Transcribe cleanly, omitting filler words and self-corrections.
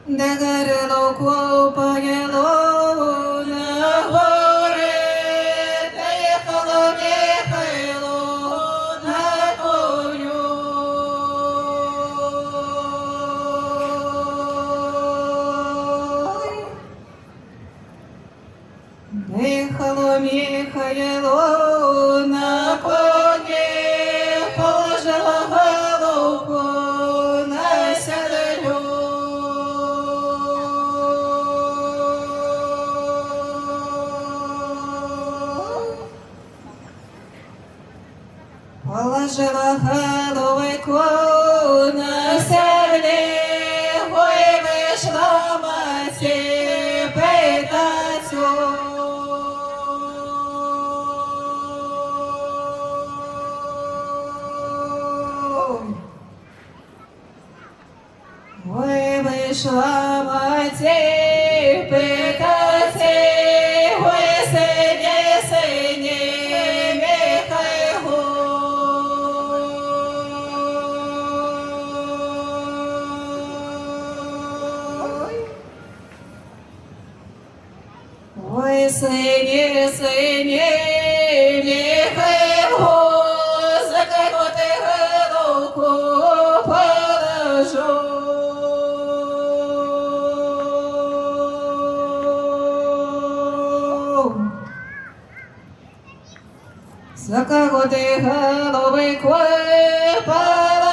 де горіло копаєло на горе, де їхало Михайло на коню. Де їхало Михайло на коні, положила головку на седлю. Положила головку на седлі, ой, вийшла маті питацю. Ой, вийшла маті питаці, ой, сині, сині, Михайло. Ой, сині, сині, Михайло, за кого ти головку положу? За кого ти головку положу?